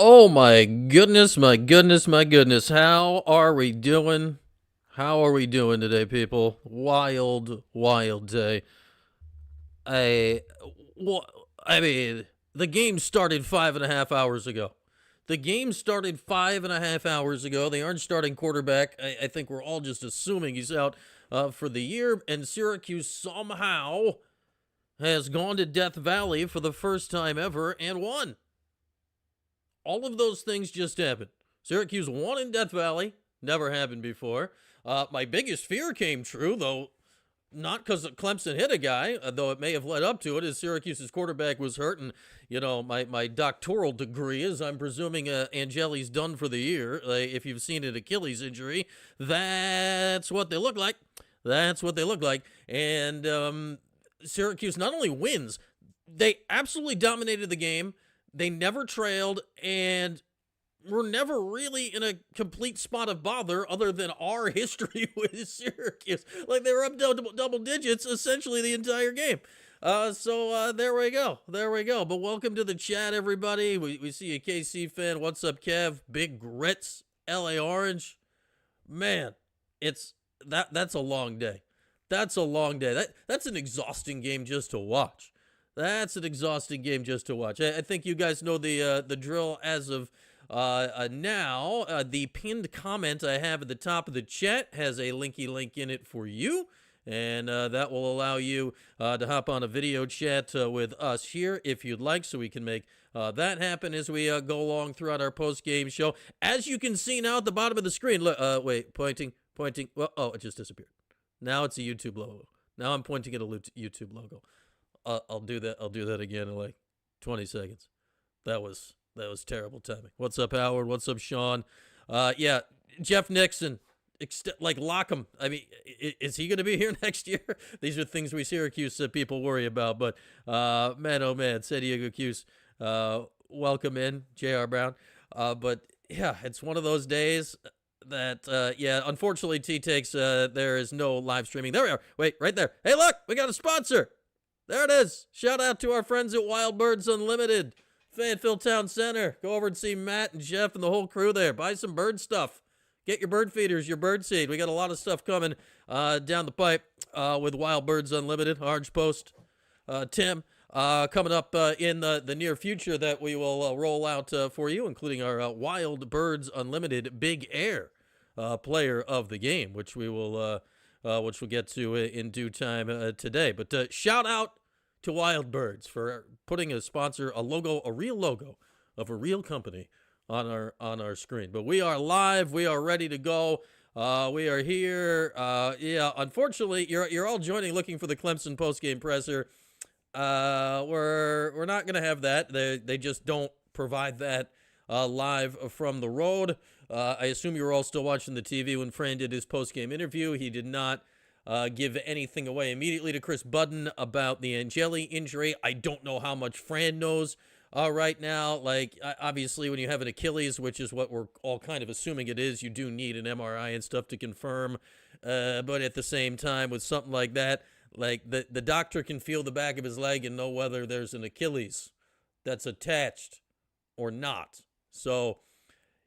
Oh my goodness, my goodness, my goodness. How are we doing? How are we doing today, people? Wild, wild day. I, wha- I mean, the game started 5.5 hours ago. The game started 5.5 hours ago. They aren't starting quarterback. I think we're all just assuming he's out for the year. And Syracuse somehow has gone to Death Valley for the first time ever and won. All of those things just happened. Syracuse won in Death Valley. Never happened before. My biggest fear came true, though not because Clemson hit a guy, though it may have led up to it, as Syracuse's quarterback was hurt. And, my doctoral degree is I'm presuming Angeli's done for the year. If you've seen an Achilles injury, that's what they look like. That's what they look like. And Syracuse not only wins, they absolutely dominated the game. They never trailed, and we're never really in a complete spot of bother other than our history with Syracuse. Like, they were up double digits essentially the entire game. So there we go. There we go. But welcome to the chat, everybody. We see a KC fan. What's up, Kev? Big Grits, LA Orange. Man, that's a long day. That's a long day. That's an exhausting game just to watch. That's an exhausting game just to watch. I think you guys know the drill as of now. The pinned comment I have at the top of the chat has a linky link in it for you, and that will allow you to hop on a video chat with us here if you'd like, so we can make that happen as we go along throughout our post-game show. As you can see now at the bottom of the screen, look, wait, pointing. Well, oh, it just disappeared. Now it's a YouTube logo. Now I'm pointing at a YouTube logo. I'll do that. I'll do that again in like 20 seconds. That was terrible timing. What's up, Howard? What's up, Sean? Yeah, Jeff Nixon. Lock him. I mean, is he going to be here next year? These are things we Syracuse people worry about. But man, oh man, San Diego Cuse, welcome in, J.R. Brown. But yeah, it's one of those days that unfortunately, T-Takes, there is no live streaming. There we are. Wait, right there. Hey, look, we got a sponsor. There it is. Shout out to our friends at Wild Birds Unlimited, Fayetteville Town Center. Go over and see Matt and Jeff and the whole crew there. Buy some bird stuff. Get your bird feeders, your bird seed. We got a lot of stuff coming down the pipe with Wild Birds Unlimited. Orange Post, Tim, coming up in the near future that we will roll out for you, including our Wild Birds Unlimited Big Air player of the game, which we'll get to in due time today. But shout out to Wild Birds for putting a real logo of a real company on our screen. But we are live. We are ready to go. We are here. Unfortunately, you're all joining looking for the Clemson postgame presser. We're not gonna have that. They just don't provide that live from the road. I assume you were all still watching the TV when Fran did his postgame interview. He did not give anything away immediately to Chris Budden about the Angeli injury. I don't know how much Fran knows right now. Obviously, when you have an Achilles, which is what we're all kind of assuming it is, you do need an MRI and stuff to confirm. But at the same time, with something like that, the doctor can feel the back of his leg and know whether there's an Achilles that's attached or not. So,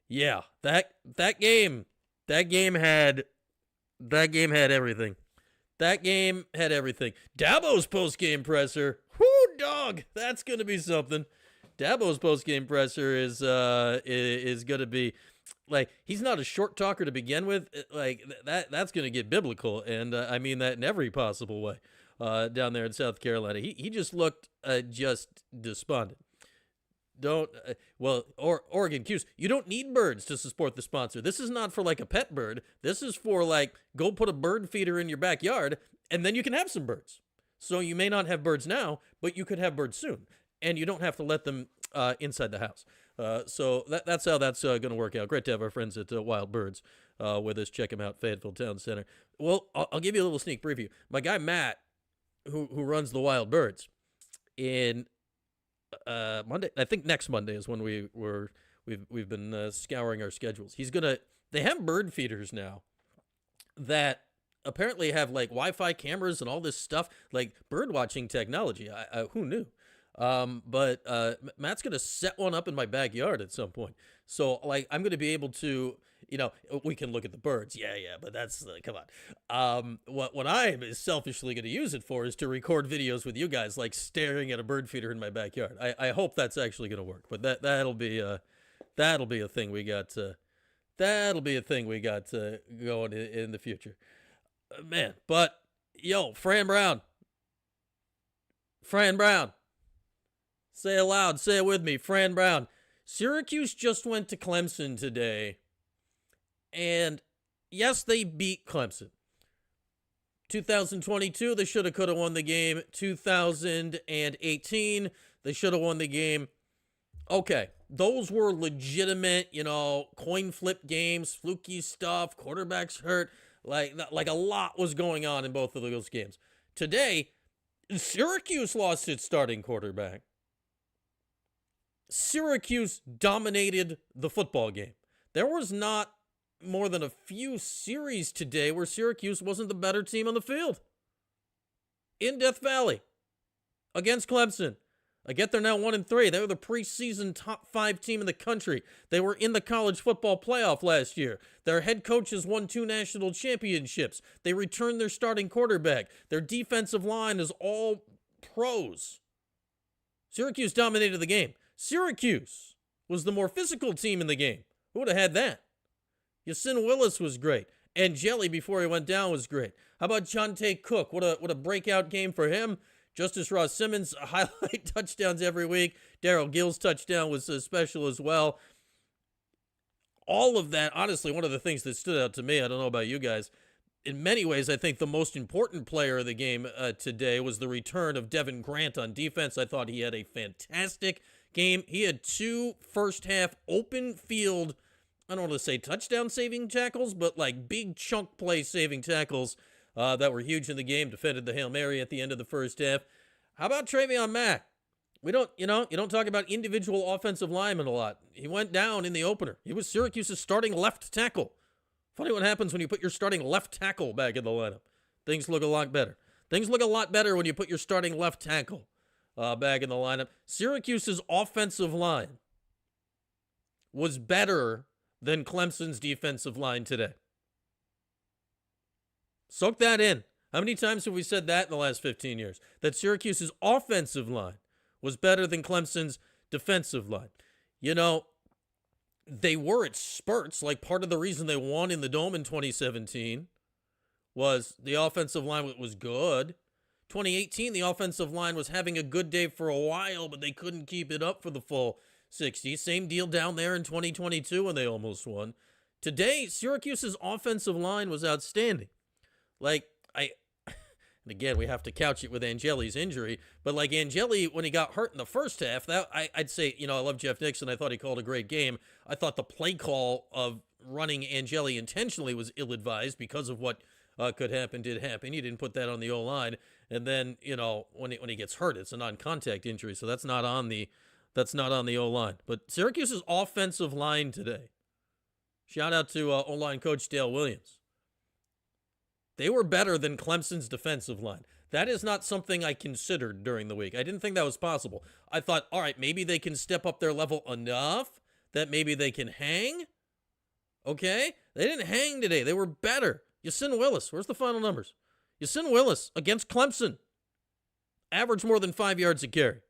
yeah, that game had everything. That game had everything. Dabo's post-game presser. Whoo, dog. That's going to be something. Dabo's post-game presser is going to be, he's not a short talker to begin with. That's going to get biblical. And I mean that in every possible way down there in South Carolina. He just looked just despondent. Oregon Cuse, you don't need birds to support the sponsor. This is not for a pet bird. This is for go put a bird feeder in your backyard and then you can have some birds. So you may not have birds now, but you could have birds soon, and you don't have to let them inside the house. So that's how that's going to work out. Great to have our friends at Wild Birds with us. Check them out, Fayetteville Town Center. Well, I'll give you a little sneak preview. My guy Matt, who runs the Wild Birds, in Monday, I think next Monday is when we've been scouring our schedules. They have bird feeders now that apparently have Wi-Fi cameras and all this stuff, bird watching technology. Who knew? But Matt's going to set one up in my backyard at some point. So, like, I'm going to be able to, we can look at the birds. Yeah, but that's, come on. What I am selfishly going to use it for is to record videos with you guys, like staring at a bird feeder in my backyard. I hope that's actually going to work, but that'll be a thing we got. That'll be a thing we got going in the future. Man, but, Fran Brown. Say it loud. Say it with me. Fran Brown. Syracuse just went to Clemson today. And yes, they beat Clemson. 2022, they should have could have won the game. 2018, they should have won the game. Okay, those were legitimate, coin flip games, fluky stuff, quarterbacks hurt. Like a lot was going on in both of those games. Today, Syracuse lost its starting quarterback. Syracuse dominated the football game. There was not more than a few series today where Syracuse wasn't the better team on the field. In Death Valley, against Clemson. I get they're now 1-3. They were the preseason top 5 team in the country. They were in the college football playoff last year. Their head coaches won 2 national championships. They returned their starting quarterback. Their defensive line is all pros. Syracuse dominated the game. Syracuse was the more physical team in the game. Who would have had that? Yasin Willis was great. And Jelly, before he went down, was great. How about Jonte Cook? What a breakout game for him. Justice Ross Simmons, highlight touchdowns every week. Darrell Gill's touchdown was special as well. All of that, honestly, one of the things that stood out to me, I don't know about you guys, in many ways, I think the most important player of the game today was the return of Devin Grant on defense. I thought he had a fantastic game. He had 2 first-half open field, I don't want to say touchdown-saving tackles, but like big chunk play-saving tackles that were huge in the game. Defended the Hail Mary at the end of the first half. How about Travion Mack? We don't, you don't talk about individual offensive linemen a lot. He went down in the opener. He was Syracuse's starting left tackle. Funny what happens when you put your starting left tackle back in the lineup. Things look a lot better. Things look a lot better when you put your starting left tackle back in the lineup. Syracuse's offensive line was better than Clemson's defensive line today. Soak that in. How many times have we said that in the last 15 years? That Syracuse's offensive line was better than Clemson's defensive line. They were at spurts. Like, part of the reason they won in the Dome in 2017 was the offensive line was good. 2018, the offensive line was having a good day for a while, but they couldn't keep it up for the full 60. Same deal down there in 2022 when they almost won. Today, Syracuse's offensive line was outstanding. And again, we have to couch it with Angeli's injury, but like Angeli, when he got hurt in the first half, I'd say, I love Jeff Nixon. I thought he called a great game. I thought the play call of running Angeli intentionally was ill-advised because of what did happen. He didn't put that on the O-line. And then, when he gets hurt, it's a non-contact injury, so that's not on the O-line. But Syracuse's offensive line today, shout out to O-line coach Dale Williams. They were better than Clemson's defensive line. That is not something I considered during the week. I didn't think that was possible. I thought, all right, maybe they can step up their level enough that maybe they can hang. Okay? They didn't hang today. They were better. Yasin Willis, where's the final numbers? Yasin Willis against Clemson averaged more than 5 yards a carry.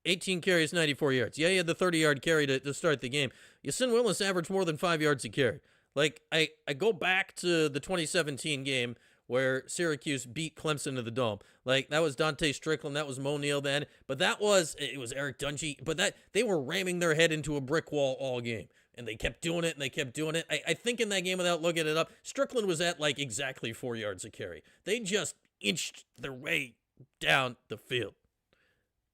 18 carries, 94 yards. Yeah, he had the 30-yard carry to start the game. Yasin Willis averaged more than 5 yards a carry. Like, I go back to the 2017 game where Syracuse beat Clemson in the Dome. Like, that was Dante Strickland, that was Mo Neal then, but it was Eric Dungy, but they were ramming their head into a brick wall all game, and they kept doing it, I think in that game, without looking it up, Strickland was at, like, exactly 4 yards a carry. They just inched their way down the field.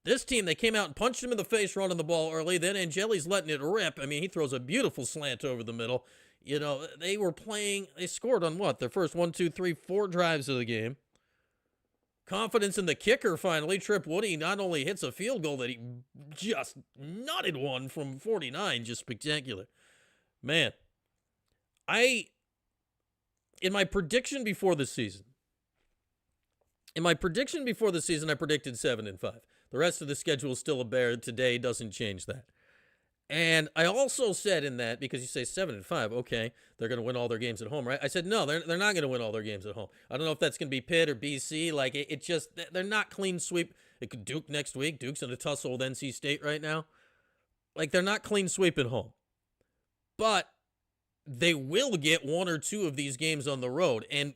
This team, they came out and punched him in the face running the ball early. Then Angeli's letting it rip. I mean, he throws a beautiful slant over the middle. They were playing, they scored on their first 4 drives of the game. Confidence in the kicker finally. Trip Woody not only hits a field goal that he just nutted one from 49, just spectacular. Man, in my prediction before the season, In my prediction before the season, I predicted 7-5. The rest of the schedule is still a bear. Today doesn't change that. And I also said in that, because you say 7-5, okay, they're going to win all their games at home, right? I said, no, they're not going to win all their games at home. I don't know if that's going to be Pitt or BC. Like, it just, they're not clean sweep. It could Duke next week. Duke's in a tussle with NC State right now. Like, they're not clean sweep at home. But they will get one or two of these games on the road. And,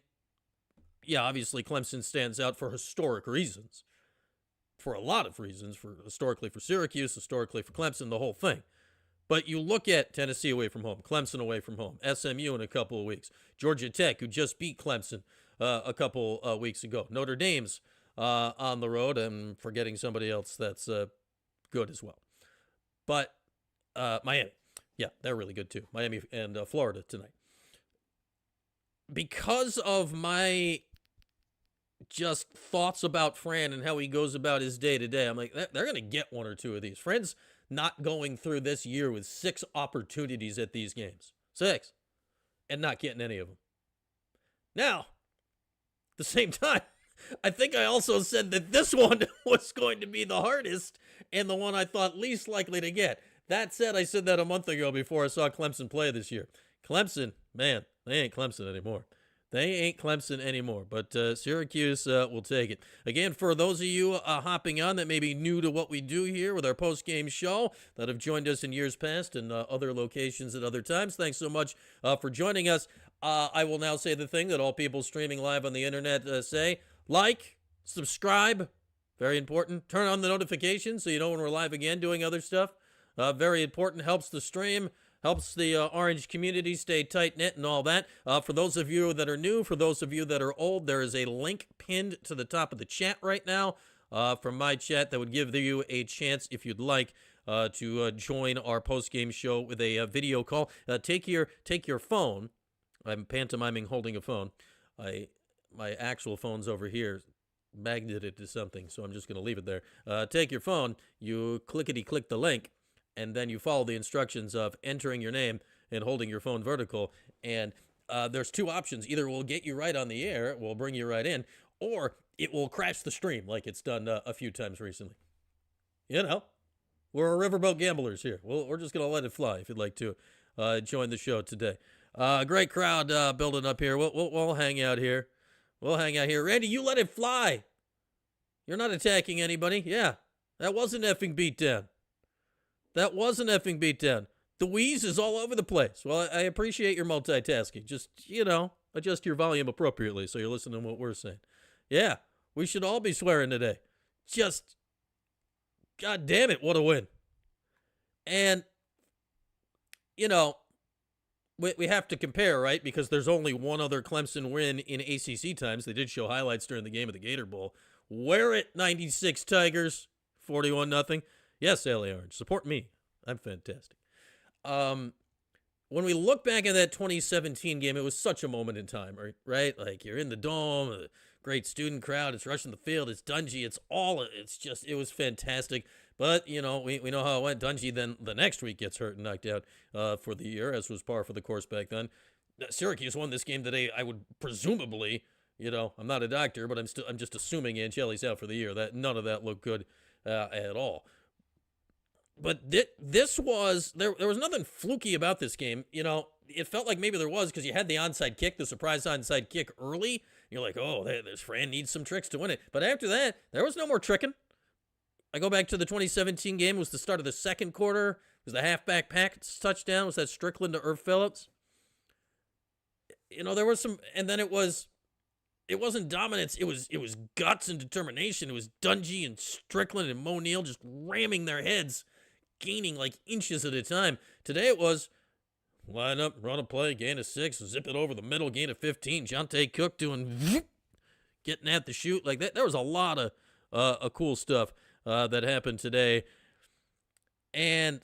yeah, obviously Clemson stands out for historic reasons. For a lot of reasons. Historically for Syracuse, historically for Clemson, the whole thing. But you look at Tennessee away from home, Clemson away from home, SMU in a couple of weeks, Georgia Tech, who just beat Clemson a couple weeks ago, Notre Dame's on the road, and forgetting somebody else that's good as well. But Miami, yeah, they're really good too. Miami and Florida tonight. Because of my just thoughts about Fran and how he goes about his day-to-day, I'm like, they're going to get one or two of these. Fran's not going through this year with 6 opportunities at these games. 6. And not getting any of them. Now, at the same time, I think I also said that this one was going to be the hardest and the one I thought least likely to get. That said, I said that a month ago before I saw Clemson play this year. Clemson, man, they ain't Clemson anymore. They ain't Clemson anymore, but Syracuse will take it. Again, for those of you hopping on that may be new to what we do here with our post-game show that have joined us in years past and other locations at other times, thanks so much for joining us. I will now say the thing that all people streaming live on the internet say. Like, subscribe, very important. Turn on the notifications so you know when we're live again doing other stuff. Very important, helps the stream. Helps the Orange community stay tight-knit and all that. For those of you that are new, for those of you that are old, there is a link pinned to the top of the chat right now from my chat that would give you a chance, if you'd like, to join our post-game show with a video call. Take your phone. I'm pantomiming holding a phone. My actual phone's over here, magneted to something, so I'm just going to leave it there. Take your phone, you clickety-click the link, and then you follow the instructions of entering your name and holding your phone vertical. And there's 2 options. Either it will get you right on the air, it will bring you right in, or it will crash the stream like it's done a few times recently. You know, we're riverboat gamblers here. We're just going to let it fly if you'd like to join the show today. Great crowd building up here. We'll hang out here. We'll hang out here. Randy, you let it fly. You're not attacking anybody. Yeah, that was an effing beatdown. That was an effing beatdown. The wheeze is all over the place. Well, I appreciate your multitasking. Just, adjust your volume appropriately so you're listening to what we're saying. Yeah, we should all be swearing today. Just, God damn it, what a win. And, we have to compare, right? Because there's only one other Clemson win in ACC times. They did show highlights during the game of the Gator Bowl. Wear it, 96 Tigers, 41-0. Yes, LA Orange, support me. I'm fantastic. When we look back at that 2017 game, it was such a moment in time, right? Like, you're in the dome, a great student crowd, it's rushing the field, it's Dungy, it was fantastic. But, we know how it went. Dungy then the next week gets hurt and knocked out for the year, as was par for the course back then. Syracuse won this game today. I would presumably, I'm not a doctor, but I'm just assuming Ancelli's out for the year. That none of that looked good at all. But this was, there was nothing fluky about this game. It felt like maybe there was because you had the onside kick, the surprise onside kick early. You're like, oh, there's Fran needs some tricks to win it. But after that, there was no more tricking. I go back to the 2017 game. It was the start of the second quarter. It was the halfback Pack's touchdown. It was that Strickland to Irv Phillips. There was some, and then it wasn't dominance. It was guts and determination. It was Dungy and Strickland and Mo Neal just ramming their heads, gaining like inches at a time. Today it was line up, run a play, gain of 6, zip it over the middle, gain of 15. Jonte Cook doing getting at the shoot like that. There was a lot of cool stuff that happened today. And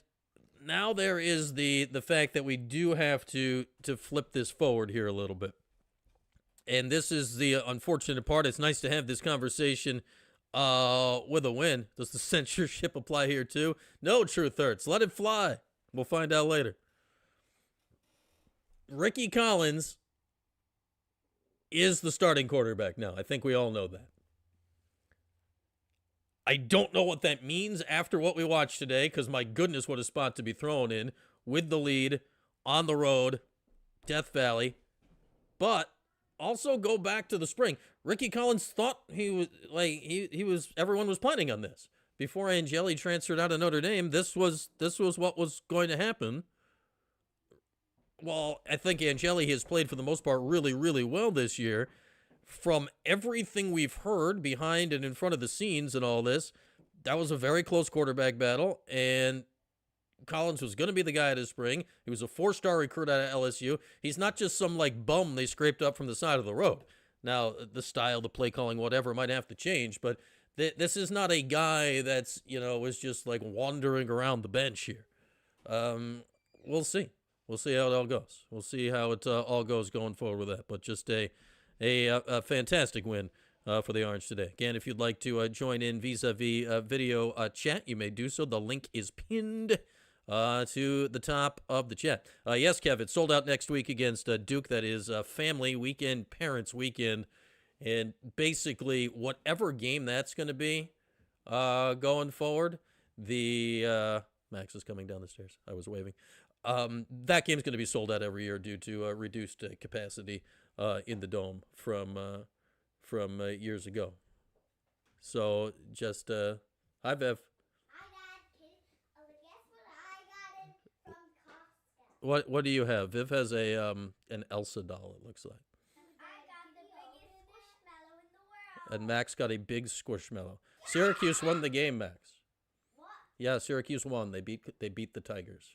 now there is the fact that we do have to flip this forward here a little bit. And this is the unfortunate part. It's nice to have this conversation with a win. Does the censorship apply here too? No, truth hurts. Let it fly. We'll find out later. Ricky Collins is the starting quarterback now. I think we all know that. I don't know what that means after what we watched today, because my goodness, what a spot to be thrown in with the lead on the road, Death Valley. But also go back to the spring. Ricky Collins thought he was like he was everyone was planning on this. Before Angeli transferred out of Notre Dame, this was what was going to happen. Well, I think Angeli has played for the most part really, really well this year. From everything we've heard behind and in front of the scenes and all this, that was a very close quarterback battle, and Collins was going to be the guy this spring. He was a 4-star recruit out of LSU. He's not just some like bum they scraped up from the side of the road. Now, the style, the play calling, whatever, might have to change, but this is not a guy that's, is just like wandering around the bench here. We'll see. We'll see how it all goes. We'll see how it all goes going forward with that. But just a fantastic win for the Orange today. Again, if you'd like to join in vis-a-vis video chat, you may do so. The link is pinned to the top of the chat. Yes, Kev, it's sold out next week against Duke. That is family weekend, parents weekend. And basically, whatever game that's going to be going forward, the Max is coming down the stairs. I was waving. That game's going to be sold out every year due to reduced capacity in the dome from years ago. So just hi, Viv. What do you have? Viv has a an Elsa doll. It looks like. And Max got a big squishmallow. Syracuse won the game, Max. What? Yeah, Syracuse won. They beat the Tigers.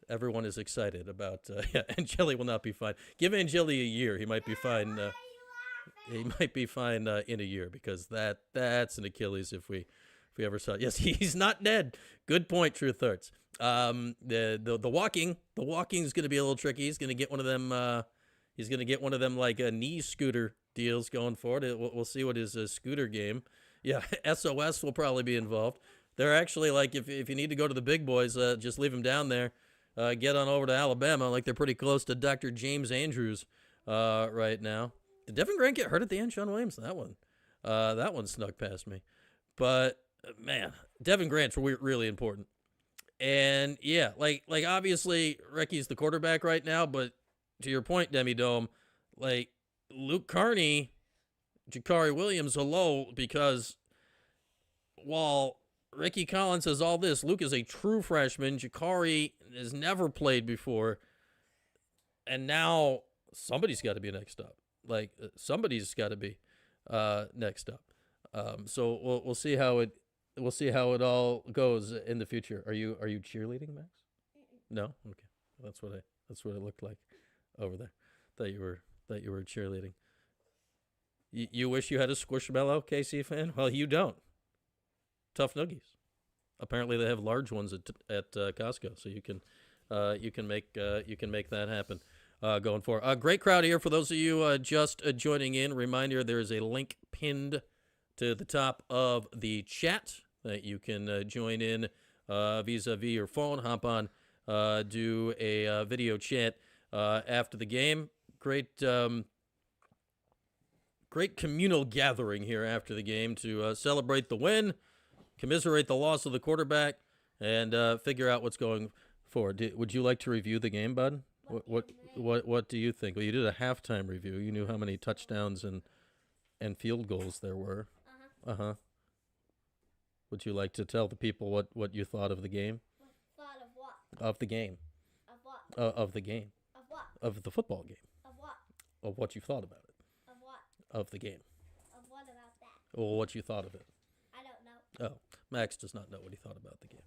Everyone is excited about. Angeli will not be fine. Give Angeli a year. He might be fine. He might be fine in a year, because that's an Achilles if we ever saw it. Yes, he's not dead. Good point, Truth Hurts. The walking is going to be a little tricky. He's going to get one of them. He's going to get one of them like knee scooter deals going forward. We'll see what his scooter game. Yeah, SOS will probably be involved. They're actually like, if you need to go to the big boys, just leave them down there. Get on over to Alabama. Like, they're pretty close to Dr. James Andrews right now. Did Devin Grant get hurt at the end? Sean Williams? That one snuck past me. But man, Devin Grant's really important. And yeah, like obviously Ricky's the quarterback right now, but to your point, Demi Dome, like Luke Carney, Jakari Williams, hello, because while Ricky Collins has all this, Luke is a true freshman. Jakari has never played before, and now somebody's got to be next up. Like, somebody's got to be next up. So we'll see how it all goes in the future. Are you cheerleading, Max? No? Okay. That's what it looked like over there. That you were cheerleading. You wish you had a Squishmallow, KC fan? Well, you don't. Tough Noogies. Apparently they have large ones at Costco, so you can make that happen. Going forward. Great crowd here. For those of you just joining in, reminder, there is a link pinned to the top of the chat that you can join in vis-a-vis your phone. Hop on, do a video chat after the game. Great communal gathering here after the game to celebrate the win, commiserate the loss of the quarterback, and figure out what's going forward. Would you like to review the game, bud? What do you think? Well, you did a halftime review. You knew how many touchdowns and field goals there were. Uh-huh. Would you like to tell the people what you thought of the game? Thought of what? Of the game. Of what? Of the game. Of what? Of the football game. Of what? Of what you thought about it. Of what? Of the game. Of what about that? Well, what you thought of it. I don't know. Oh, Max does not know what he thought about the game.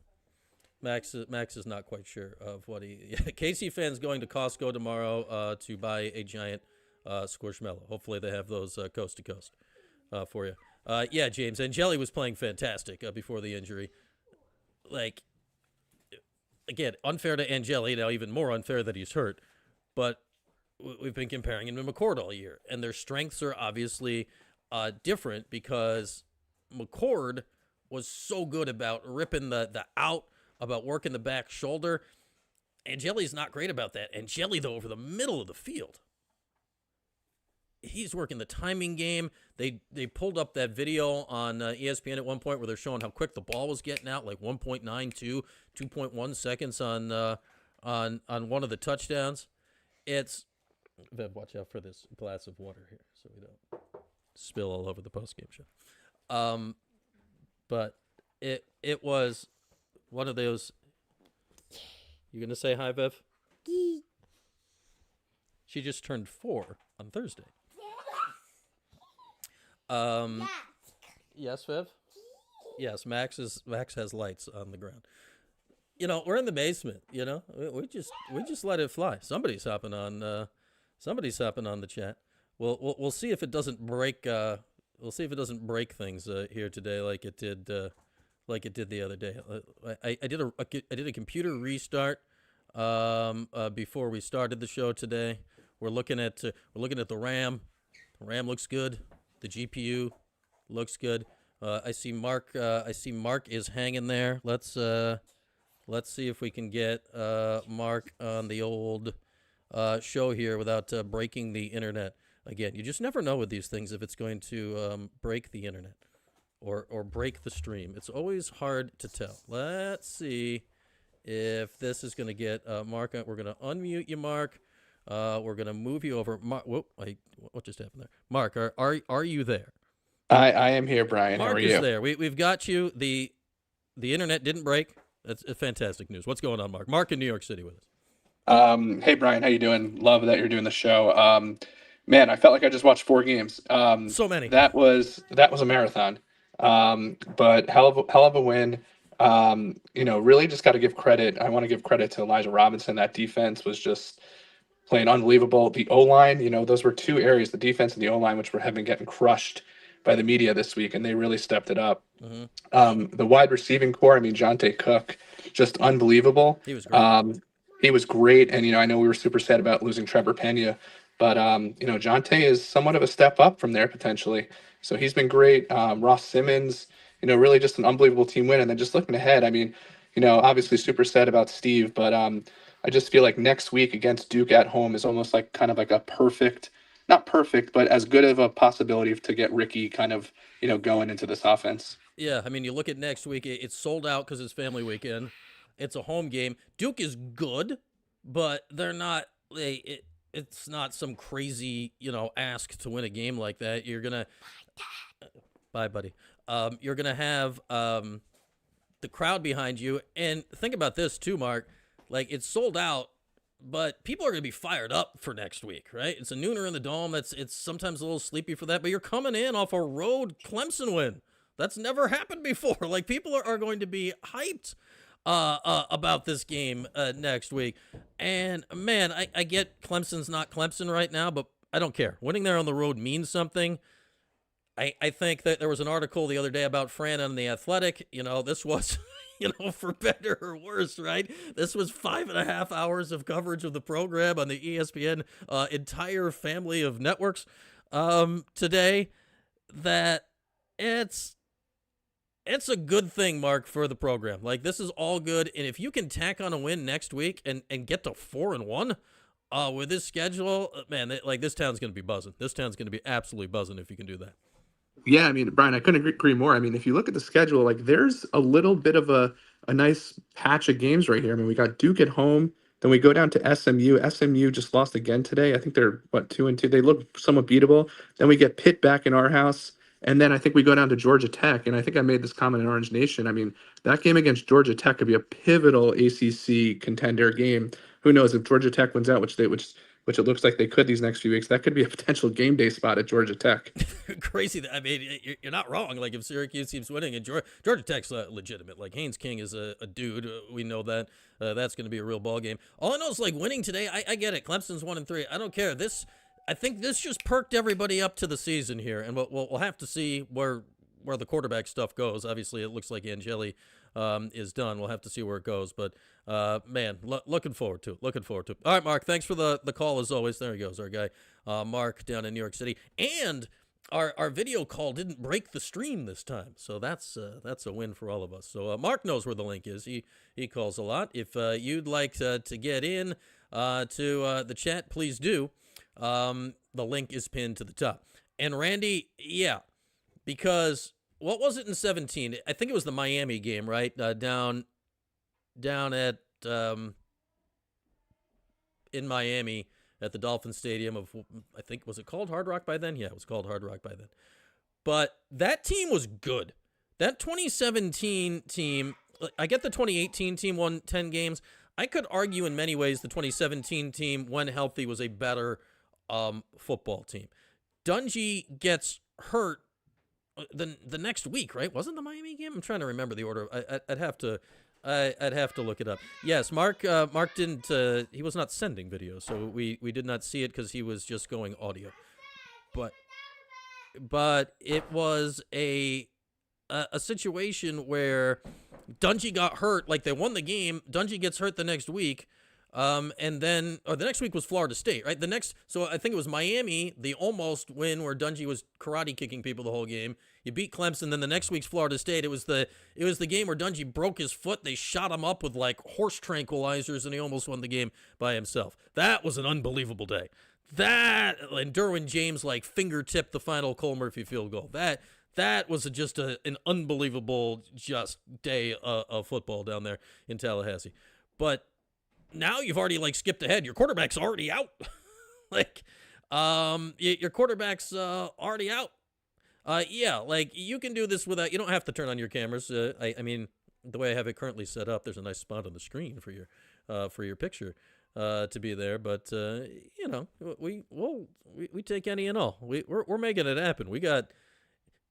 Max is not quite sure of what he. KC fans going to Costco tomorrow to buy a giant Squishmallow. Hopefully they have those coast to coast for you. Yeah, James, Angeli was playing fantastic before the injury. Like, again, unfair to Angeli, now even more unfair that he's hurt. But we've been comparing him to McCord all year, and their strengths are obviously different, because McCord was so good about ripping the out, about working the back shoulder. Angeli's not great about that. Angeli, though, over the middle of the field. he's working the timing game. They pulled up that video on ESPN at one point where they're showing how quick the ball was getting out, like 1.92, 2.1 seconds on one of the touchdowns. It's Bev, watch out for this glass of water here so we don't spill all over the postgame show. But it was one of those. You gonna say hi, Bev? She just turned 4 on Thursday. Yes, Viv? Yes, Max has lights on the ground. We're in the basement, We just let it fly. Somebody's hopping on the chat. We'll see if it doesn't break we'll see if it doesn't break things here today like it did the other day. I did a computer restart before we started the show today. We're looking at the RAM. The RAM looks good. The GPU looks good. I see Mark is hanging there. Let's see if we can get Mark on the old show here without breaking the internet. Again, you just never know with these things if it's going to break the internet or break the stream. It's always hard to tell. Let's see if this is going to get Mark. We're going to unmute you, Mark. We're going to move you over. Mark, what just happened there? Mark, are you there? I am here, Brian. Mark How are you? is there. We've got you. The internet didn't break. That's fantastic news. What's going on, Mark? Mark in New York City with us. Hey, Brian. How you doing? Love that you're doing the show. Man, I felt like I just watched 4 games. So many. That was a marathon. But hell of a win. Really just got to give credit. I want to give credit to Elijah Robinson. That defense was just playing unbelievable. The O-line, those were 2 areas, the defense and the O-line, which have been getting crushed by the media this week, and they really stepped it up. Mm-hmm. The wide receiving core, Jonte Cook, just unbelievable. He was great. He was great, and I know we were super sad about losing Trevor Pena, but Jonte is somewhat of a step up from there potentially. So he's been great. Ross Simmons, really just an unbelievable team win. And then just looking ahead, obviously super sad about Steve, but I just feel like next week against Duke at home is almost like kind of like a perfect, not perfect, but as good of a possibility to get Ricky kind of, going into this offense. Yeah, you look at next week, it's sold out because it's family weekend. It's a home game. Duke is good, but they're not. It's not some crazy, ask to win a game like that. You're gonna. Bye, buddy. You're gonna have the crowd behind you, and think about this too, Mark. Like, it's sold out, but people are gonna be fired up for next week, right? It's a nooner in the Dome. It's sometimes a little sleepy for that, but you're coming in off a road Clemson win. That's never happened before. Like, people are going to be hyped about this game next week. And, man, I get Clemson's not Clemson right now, but I don't care. Winning there on the road means something. I think that there was an article the other day about Fran on The Athletic. This was, for better or worse, right? This was 5.5 hours of coverage of the program on the ESPN entire family of networks today. That it's a good thing, Mark, for the program. Like, this is all good, and if you can tack on a win next week and get to 4-1 with this schedule, man, this town's going to be buzzing. This town's going to be absolutely buzzing if you can do that. Yeah, Brian, I couldn't agree more. If you look at the schedule, like, there's a little bit of a nice patch of games right here. We got Duke at home, then we go down to SMU. SMU just lost again today. I think they're 2-2. They look somewhat beatable. Then we get Pitt back in our house. And then I think we go down to Georgia Tech, and I think I made this comment in Orange Nation. That game against Georgia Tech could be a pivotal ACC contender game. Who knows if Georgia Tech wins out, which it looks like they could these next few weeks. That could be a potential game day spot at Georgia Tech. Crazy. You're not wrong. Like, if Syracuse keeps winning, and Georgia Tech's legitimate. Like, Haynes King is a dude. We know that. That's going to be a real ball game. All I know is, like, winning today. I get it. Clemson's 1-3. I don't care. I think this just perked everybody up to the season here, and we'll have to see where the quarterback stuff goes. Obviously, it looks like Angeli is done. We'll have to see where it goes, but man, looking forward to it. All right, Mark, thanks for the call as always. There he goes, our guy, Mark down in New York City, and our video call didn't break the stream this time, so that's a win for all of us. So Mark knows where the link is. He calls a lot. If you'd like to get in to the chat, please do. The The link is pinned to the top. And Randy, yeah, because what was it in 17? I think it was the Miami game, right? Down at in Miami at the Dolphin Stadium of, I think, was it called Hard Rock by then? Yeah, it was called Hard Rock by then. But that team was good. That 2017 team, I get the 2018 team won 10 games. I could argue in many ways the 2017 team, when healthy, was a better football team. Dungy gets hurt the next week, right? Wasn't the Miami game? I'm trying to remember the order. I'd have to look it up. Yes, Mark didn't. He was not sending video, so we did not see it because he was just going audio. But it was a situation where Dungy got hurt. Like, they won the game. Dungy gets hurt the next week. And then the next week was Florida State, right? So I think it was Miami, the almost win where Dungy was karate kicking people the whole game. You beat Clemson. Then the next week's Florida State. It was the game where Dungy broke his foot. They shot him up with like horse tranquilizers, and he almost won the game by himself. That was an unbelievable day. And Derwin James like fingertipped the final Cole Murphy field goal. That was just an unbelievable just day of football down there in Tallahassee. But now you've already like skipped ahead. Your quarterback's already out. Your quarterback's already out. Yeah, like you can do this without. You don't have to turn on your cameras. I mean, the way I have it currently set up, there's a nice spot on the screen for your picture to be there. But we take any and all. We're making it happen. We got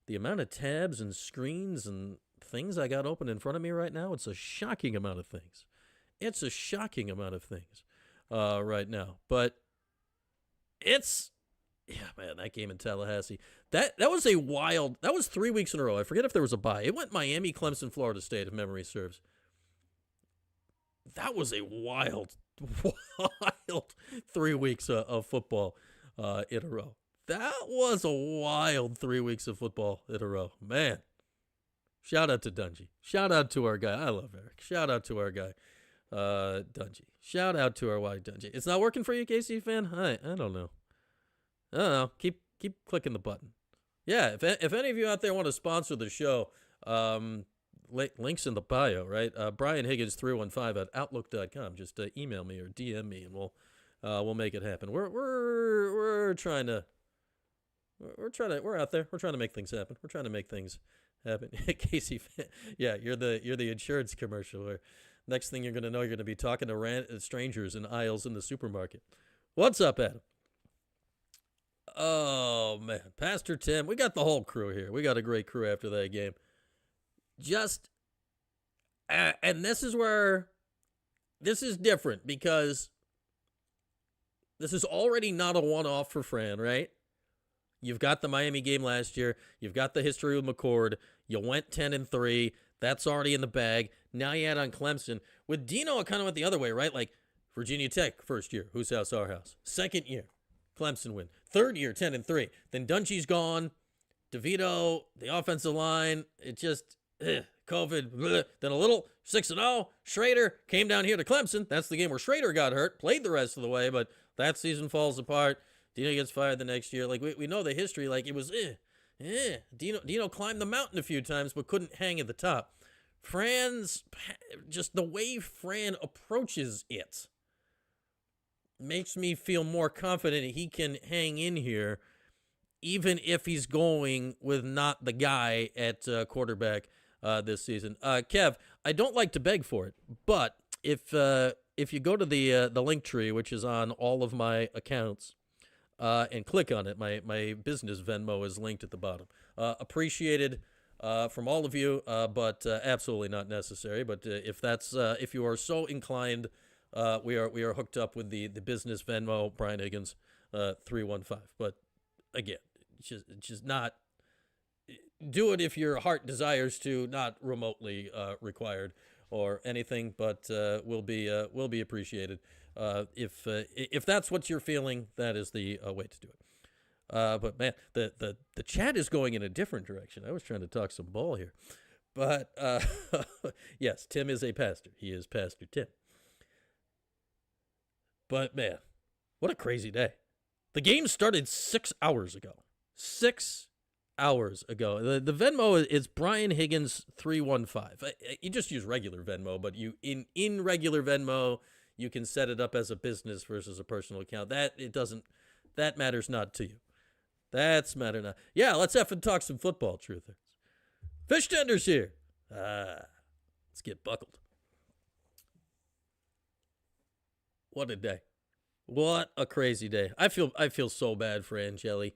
the amount of tabs and screens and things I got open in front of me right now. It's a shocking amount of things. It's a shocking amount of things right now. But man, that game in Tallahassee. That was 3 weeks in a row. I forget if there was a bye. It went Miami, Clemson, Florida State, if memory serves. That was a wild 3 weeks of football in a row. That was a wild 3 weeks of football in a row. Man, shout out to Dungy. Shout out to our guy. I love Eric. Shout out to our guy. Dungy. Shout out to our white Dungy. It's not working for you, KC fan? I don't know. I don't know. Keep clicking the button. Yeah, if any of you out there want to sponsor the show, links in the bio, right? Brian Higgins 315 at outlook.com. Just email me or DM me, and we'll make it happen. We're trying to. We're out there. We're trying to make things happen. We're trying to make things happen. Casey, yeah, you're the insurance commercial where next thing you're going to know, you're going to be talking to strangers in aisles in the supermarket. What's up, Adam? Oh, man. Pastor Tim. We got the whole crew here. We got a great crew after that game. And this is where this is different because this is already not a one-off for Fran, right? You've got the Miami game last year. You've got the history with McCord. You went 10-3. That's already in the bag. Now you add on Clemson. With Dino, it kind of went the other way, right? Like Virginia Tech, first year, whose house, our house. Second year, Clemson win. Third year, 10-3. Then Dungy's gone. DeVito, the offensive line, it just, COVID. Bleh. Then a little 6-0. Schrader came down here to Clemson. That's the game where Schrader got hurt. Played the rest of the way, but that season falls apart. Dino gets fired the next year. Like, we know the history. Like, it was, Dino climbed the mountain a few times, but couldn't hang at the top. Fran's, just the way Fran approaches it makes me feel more confident he can hang in here, even if he's going with not the guy at quarterback this season. Kev, I don't like to beg for it, but if you go to the link tree, which is on all of my accounts, and click on it, my business Venmo is linked at the bottom. Appreciated from all of you, but absolutely not necessary. But if you are so inclined, we are hooked up with the business Venmo, Brian Higgins 315. But again, just not do it if your heart desires to, not remotely required or anything, but will be appreciated. If that's what you're feeling, that is the way to do it. But man, the chat is going in a different direction. I was trying to talk some ball here, but yes, Tim is a pastor. He is Pastor Tim. But man, what a crazy day! The game started 6 hours ago. 6 hours ago. The Venmo is Brian Higgins 315. You just use regular Venmo, but you in regular Venmo, you can set it up as a business versus a personal account. That matters not to you. That's matter not. Yeah, let's effing talk some football, truthers. Fish tenders here. Let's get buckled. What a day. What a crazy day. I feel so bad for Angeli.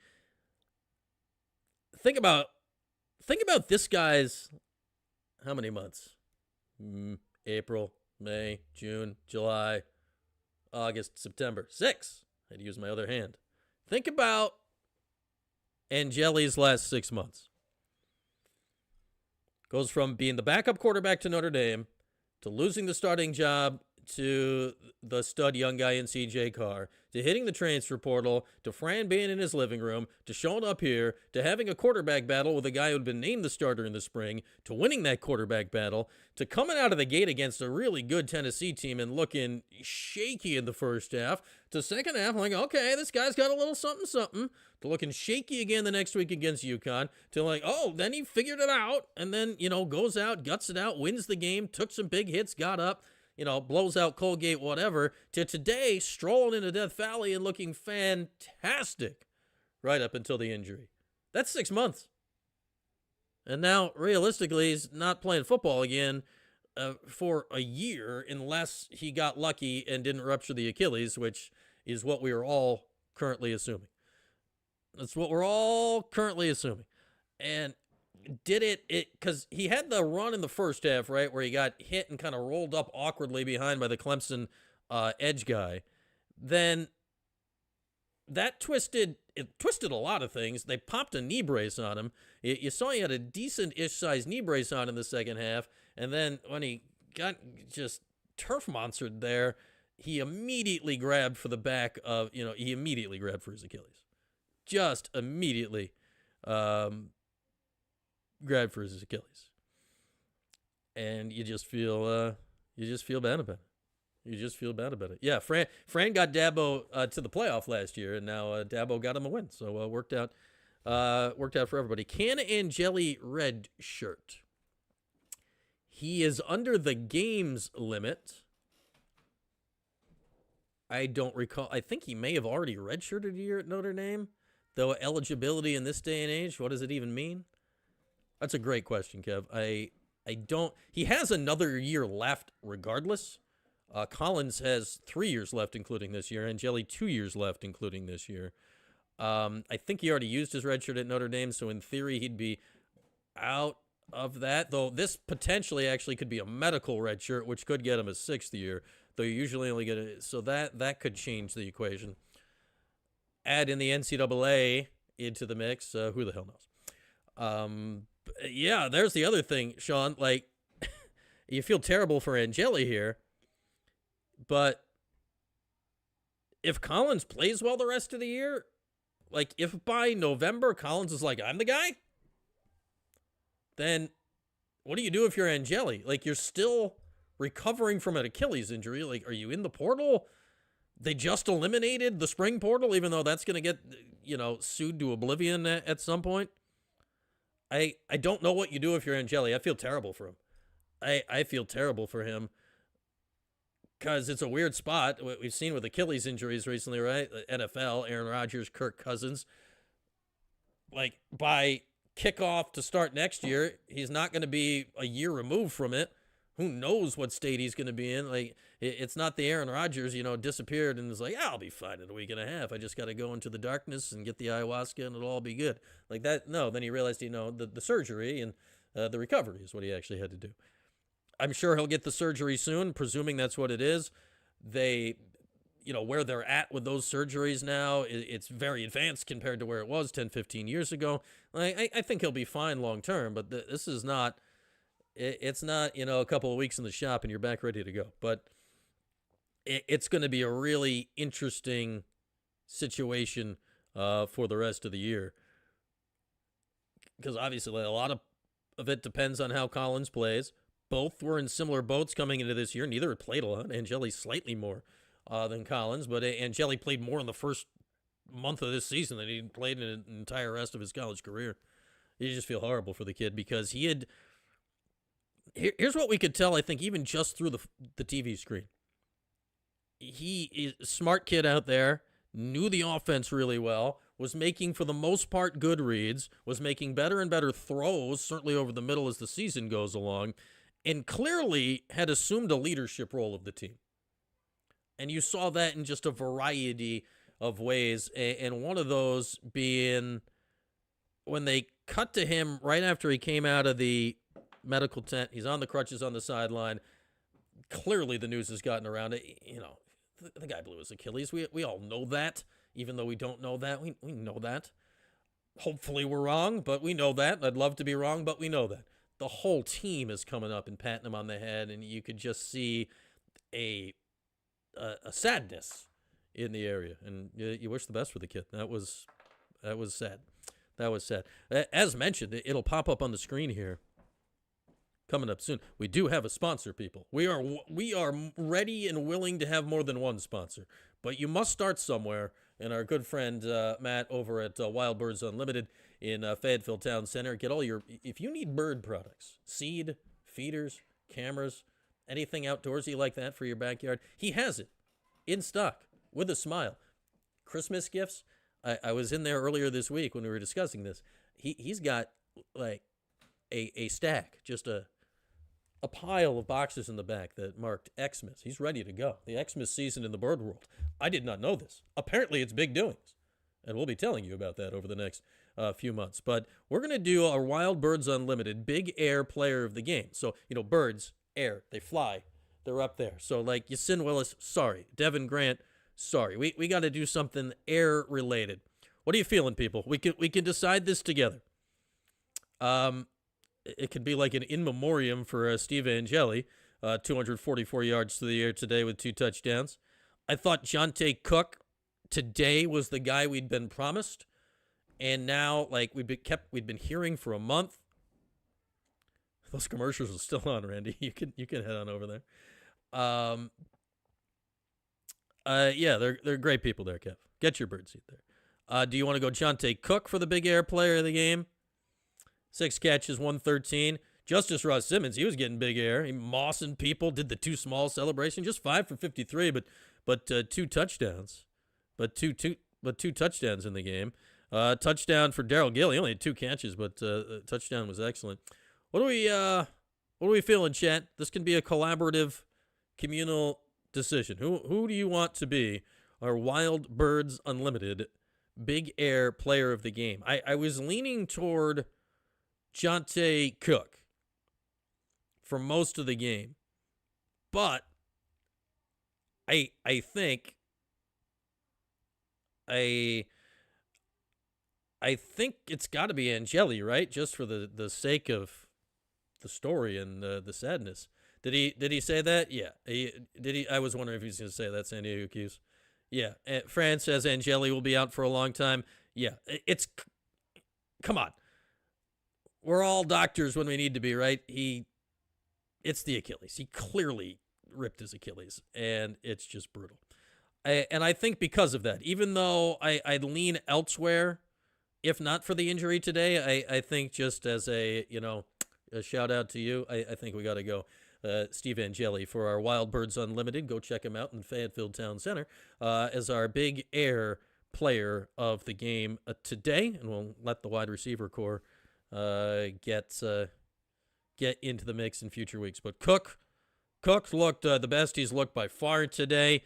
Think about this guy's how many months? April, May, June, July, August, September. 6. I had to use my other hand. Think about Angeli's last 6 months. Goes from being the backup quarterback to Notre Dame to losing the starting job to the stud young guy in C.J. Carr, to hitting the transfer portal, to Fran being in his living room, to showing up here, to having a quarterback battle with a guy who had been named the starter in the spring, to winning that quarterback battle, to coming out of the gate against a really good Tennessee team and looking shaky in the first half, to second half, like, okay, this guy's got a little something, to looking shaky again the next week against UConn, to like, oh, then he figured it out, and then, goes out, guts it out, wins the game, took some big hits, got up, blows out Colgate, whatever, to today strolling into Death Valley and looking fantastic right up until the injury. That's 6 months. And now, realistically, he's not playing football again for a year unless he got lucky and didn't rupture the Achilles, which is what we are all currently assuming. That's what we're all currently assuming. And did it because he had the run in the first half, right, where he got hit and kind of rolled up awkwardly behind by the Clemson edge guy. Then that twisted a lot of things. They popped a knee brace on him. You saw he had a decent-ish sized knee brace on in the second half, and then when he got just turf monstered there, he immediately grabbed for the back of, he immediately grabbed for his Achilles. Just immediately grabbed for his Achilles. And you just feel bad about it. You just feel bad about it. Yeah, Fran got Dabo to the playoff last year, and now Dabo got him a win. So worked out for everybody. Can Angeli red shirt? He is under the games limit. I don't recall. I think he may have already redshirted a year at Notre Dame. Though eligibility in this day and age, what does it even mean? That's a great question, Kev. I don't. He has another year left regardless. Collins has 3 years left, including this year. Angeli 2 years left, including this year. I think he already used his red shirt at Notre Dame, so in theory he'd be out of that. Though this potentially actually could be a medical red shirt, which could get him a 6th year. Though you usually only get it, so that could change the equation. Add in the NCAA into the mix. Who the hell knows? Yeah, there's the other thing, Sean. Like, you feel terrible for Angeli here, but if Collins plays well the rest of the year, like if by November Collins is like, I'm the guy, then what do you do if you're Angeli? Like, you're still recovering from an Achilles injury. Like, are you in the portal? They just eliminated the spring portal, even though that's going to get, sued to oblivion at some point. I don't know what you do if you're Angeli. I feel terrible for him. I feel terrible for him because it's a weird spot. What we've seen with Achilles injuries recently, right? The NFL, Aaron Rodgers, Kirk Cousins. Like, by kickoff to start next year, he's not going to be a year removed from it. Who knows what state he's going to be in? Like, it's not the Aaron Rodgers, disappeared and was like, I'll be fine in a week and a half. I just got to go into the darkness and get the ayahuasca and it'll all be good. Like that. No, then he realized, the surgery and the recovery is what he actually had to do. I'm sure he'll get the surgery soon, presuming that's what it is. They, where they're at with those surgeries now, it's very advanced compared to where it was 10, 15 years ago. I think he'll be fine long term, but this is not... It's not, a couple of weeks in the shop and you're back ready to go. But it's going to be a really interesting situation for the rest of the year. Because obviously a lot of it depends on how Collins plays. Both were in similar boats coming into this year. Neither had played a lot. Angeli slightly more than Collins. But Angeli played more in the first month of this season that he played in an entire rest of his college career. You just feel horrible for the kid because he had. Here's what we could tell, I think, even just through the TV screen. He is a smart kid out there, knew the offense really well, was making, for the most part, good reads, was making better and better throws, certainly over the middle as the season goes along, and clearly had assumed a leadership role of the team. And you saw that in just a variety of ways, and one of those being when they cut to him right after he came out of the medical tent. He's on the crutches on the sideline. Clearly the news has gotten around it. You know, the guy blew his Achilles. We all know that, even though we don't know that. We know that. Hopefully we're wrong, but we know that. I'd love to be wrong, but we know that. The whole team is coming up and patting him on the head, and you could just see a sadness in the area, and you wish the best for the kid. That was sad. That was sad. As mentioned, it'll pop up on the screen here coming up soon. We do have a sponsor, people. We are ready and willing to have more than one sponsor, but you must start somewhere. And our good friend Matt over at Wild Birds Unlimited in Fayetteville Town Center, get all your, if you need bird products, seed, feeders, cameras, anything outdoorsy like that for your backyard, he has it in stock with a smile. Christmas gifts. I was in there earlier this week when we were discussing this. He's got like a stack, just a pile of boxes in the back that marked Xmas. He's ready to go. The Xmas season in the bird world. I did not know this. Apparently it's big doings. And we'll be telling you about that over the next few months. But we're going to do our Wild Birds Unlimited Big Air Player of the Game. So, birds, air, they fly. They're up there. So like Yasin Willis, sorry. Devin Grant, sorry. We got to do something air related. What are you feeling, people? We can decide this together. It could be like an in memoriam for Steve Angeli, 244 yards to the air today with 2 touchdowns. I thought Jonte Cook today was the guy we'd been promised, and now like we'd been hearing for a month. Those commercials are still on, Randy. You can head on over there. Yeah, they're great people there, Kev. Get your birdseed there. Do you want to go Jonte Cook for the Big Air Player of the Game? 6 catches, 113. Justice Ross Simmons, he was getting big air. He mossing people, did the 2 small celebration, just 5 for 53, but 2 touchdowns. But two touchdowns in the game. Touchdown for Darrell Gill. He only had 2 catches, but touchdown was excellent. What are we feeling, chat? This can be a collaborative, communal decision. Who do you want to be our Wild Birds Unlimited Big Air Player of the Game? I was leaning toward Jonte Cook for most of the game, but I think it's got to be Angeli, right? Just for the sake of the story and the sadness. Did he say that? Yeah. Did he? I was wondering if he was going to say that. San Diego Q's. Yeah. Fran says Angeli will be out for a long time. Yeah. Come on. We're all doctors when we need to be, right? It's the Achilles. He clearly ripped his Achilles, and it's just brutal. And I think because of that, even though I'd lean elsewhere, if not for the injury today, I think just as a shout out to you, I think we got to go Steve Angeli for our Wild Birds Unlimited. Go check him out in Fayetteville Town Center as our Big Air Player of the Game today, and we'll let the wide receiver core get into the mix in future weeks. But Cook looked the best he's looked by far today.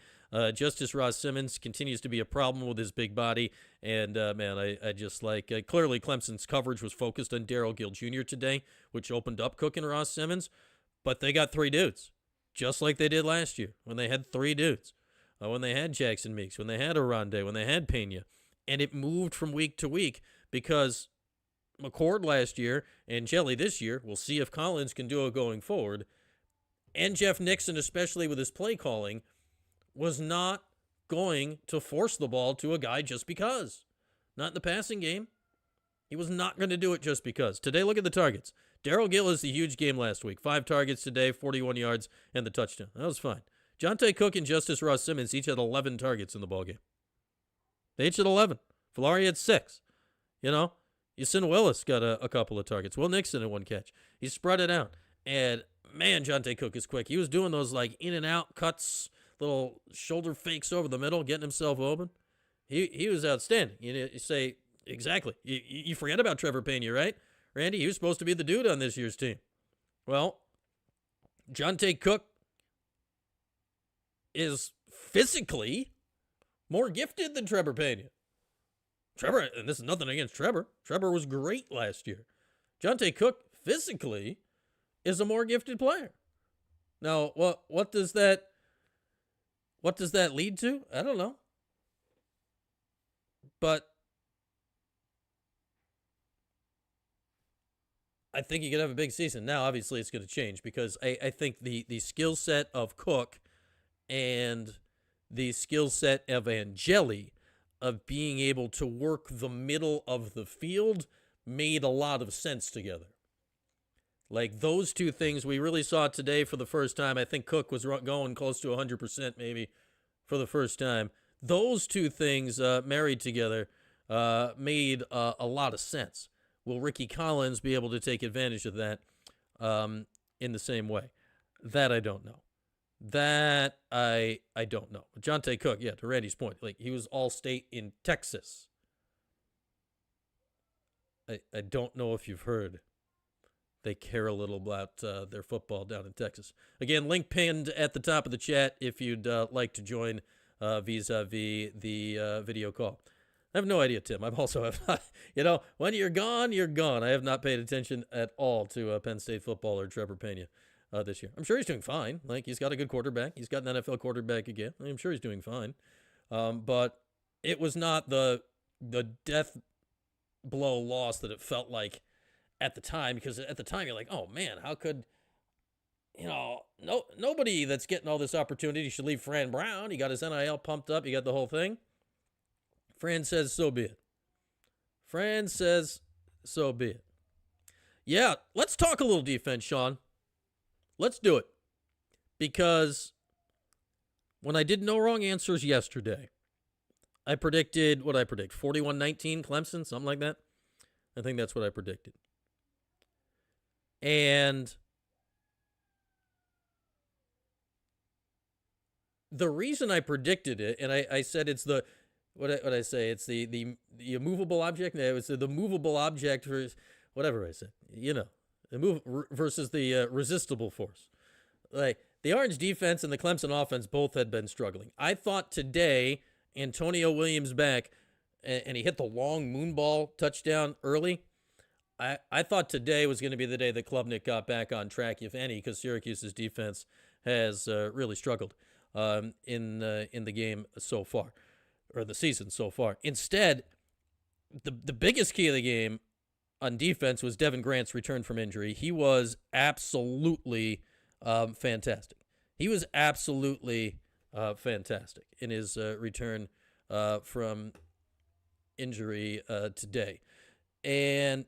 Justice Ross Simmons continues to be a problem with his big body. And, man, I just like clearly Clemson's coverage was focused on Darrell Gill Jr. today, which opened up Cook and Ross Simmons. But they got 3 dudes, just like they did last year when they had 3 dudes, when they had Jackson Meeks, when they had Arande, when they had Pena. And it moved from week to week because McCord last year and Jelly this year, we'll see if Collins can do it going forward. And Jeff Nixon, especially with his play calling, was not going to force the ball to a guy just because. Not in the passing game. He was not going to do it just because. Today, look at the targets. Darrell Gill is the huge game last week. 5 targets today, 41 yards, and the touchdown. That was fine. Jonte Cook and Justice Ross Simmons each had 11 targets in the ballgame. They each had 11. Valari had 6. You know, Yasin Willis got a couple of targets. Will Nixon in 1 catch. He spread it out. And, man, Jonte Cook is quick. He was doing those, like, in and out cuts, little shoulder fakes over the middle, getting himself open. He was outstanding. You say, exactly. You forget about Trevor Pena, right? Randy, he was supposed to be the dude on this year's team. Well, Jonte Cook is physically more gifted than Trevor Pena. Trevor, and this is nothing against Trevor. Trevor was great last year. Jonte Cook physically is a more gifted player. Now, what does that lead to? I don't know. But I think he could have a big season. Now, obviously, it's going to change because I think the skill set of Cook and the skill set of Angeli of being able to work the middle of the field made a lot of sense together. Like those two things we really saw today for the first time. I think Cook was going close to 100% maybe for the first time. Those two things married together made a lot of sense. Will Ricky Collins be able to take advantage of that in the same way? That I don't know. That I don't know. Jonte Cook, yeah, to Randy's point, like he was all-state in Texas. I don't know if you've heard. They care a little about their football down in Texas. Again, link pinned at the top of the chat if you'd like to join vis-a-vis the video call. I have no idea, Tim. I'm also, when you're gone, you're gone. I have not paid attention at all to Penn State football or Trevor Pena this year. I'm sure he's doing fine. Like, he's got a good quarterback. He's got an NFL quarterback again. I'm sure he's doing fine. But it was not the death blow loss that it felt like at the time, because at the time you're like, oh, man, how could, nobody that's getting all this opportunity should leave Fran Brown. He got his NIL pumped up. He got the whole thing. Fran says, so be it. Fran says, so be it. Yeah, let's talk a little defense, Sean. Let's do it. Because when I did no wrong answers yesterday, I predicted, 41-19 Clemson, something like that. I think that's what I predicted. And the reason I predicted it, and I said it's the, what I say? It's the immovable object. No, it was the movable object versus whatever I said. The move versus the resistible force. Like the Orange defense and the Clemson offense both had been struggling. I thought today Antonio Williams back, and he hit the long moonball touchdown early. I thought today was going to be the day that Klubnik got back on track, if any, because Syracuse's defense has really struggled in the game so far. Or the season so far. Instead, the biggest key of the game on defense was Devin Grant's return from injury. He was absolutely fantastic. He was absolutely fantastic in his return from injury today. And